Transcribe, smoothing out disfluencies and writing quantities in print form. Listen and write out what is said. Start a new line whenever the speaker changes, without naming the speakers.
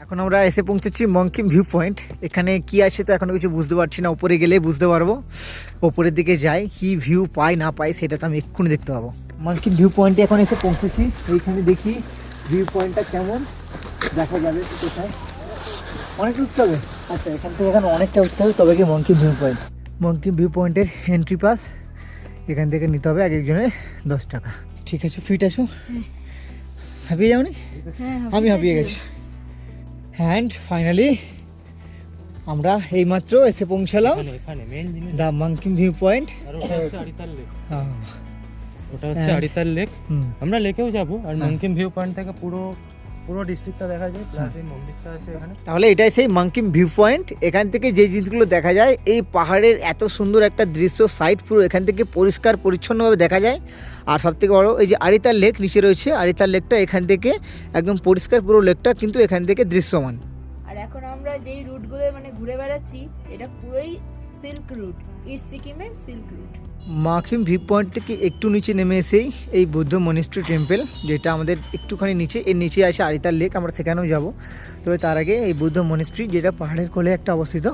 এখন আমরা এসে পৌঁছেছি মঙ্কিম ভিউ পয়েন্ট। এখানে কি আছে তো এখনো কিছু বুঝতে পারছি না, উপরে গেলেই বুঝতে পারবো। ওপরের দিকে যাই, কি ভিউ পাই না পাই সেটা তো আমি এক্ষুনি দেখতে পাবো। মঙ্কিম ভিউ পয়েন্টে এখন এসে পৌঁছেছি। এইখানে দেখি ভিউ পয়েন্টটা কেমন, দেখা যাবে কোথায়। অনেকটা উঠতে হবে। আচ্ছা, এখান থেকে এখানে অনেকটা উঠতে হবে তবে কি মঙ্কিম ভিউ পয়েন্ট। মঙ্কিম ভিউ পয়েন্টের এন্ট্রি পাস এখান থেকে নিতে হবে এক একজনের 10 টাকা। ঠিক আছে, ফিট আছো? হাঁপিয়ে যাওনি? আমি হাঁপিয়ে গেছি। অ্যান্ড ফাইনালি আমরা এইমাত্র এসে পৌঁছালাম দ্য মঙ্কিম ভিউ পয়েন্ট।
ওটা হচ্ছে আড়িতাল লেক। আমরা লেকেও যাব আর মঙ্কিম ভিউ পয়েন্ট থেকে পুরো ডিস্ট্রিক্টটা দেখা যায়, প্লাস এই মন্দিরটা আছে এখানে।
তাহলে এটাই সেই মঙ্কিম ভিউ পয়েন্ট। এখান থেকে যে জিনিসগুলো দেখা যায়, এই পাহাড়ের এত সুন্দর একটা দৃশ্য সাইড পুরো এখান থেকে পরিষ্কার পরিচ্ছন্নভাবে দেখা যায়। আর সবথেকে বড় এই যে আড়িতাল লেক নিচে রয়েছে, আড়িতাল লেকটা এখান থেকে একদম পরিষ্কার, পুরো লেকটা কিন্তু এখান থেকে দৃশ্যমান।
আর এখন আমরা যেই রুটগুলো মানে ঘুরে বেড়াচ্ছি এটা পুরোই সিল্ক রুট, ইস্ট সিকিমের সিল্ক রুট।
মঙ্কিম ভিউ পয়েন্ট থেকে একটু নিচে নেমে এসেই এই বৌদ্ধ মনিস্ট্রি টেম্পল, যেটা আমাদের একটুখানি নিচে, এর নিচে আছে আড়িতাল লেক, আমরা সেখানেও যাব। তবে তার আগে এই বৌদ্ধ মনিস্ট্রি, যেটা পাহাড়ের কোলে একটা অবস্থিত,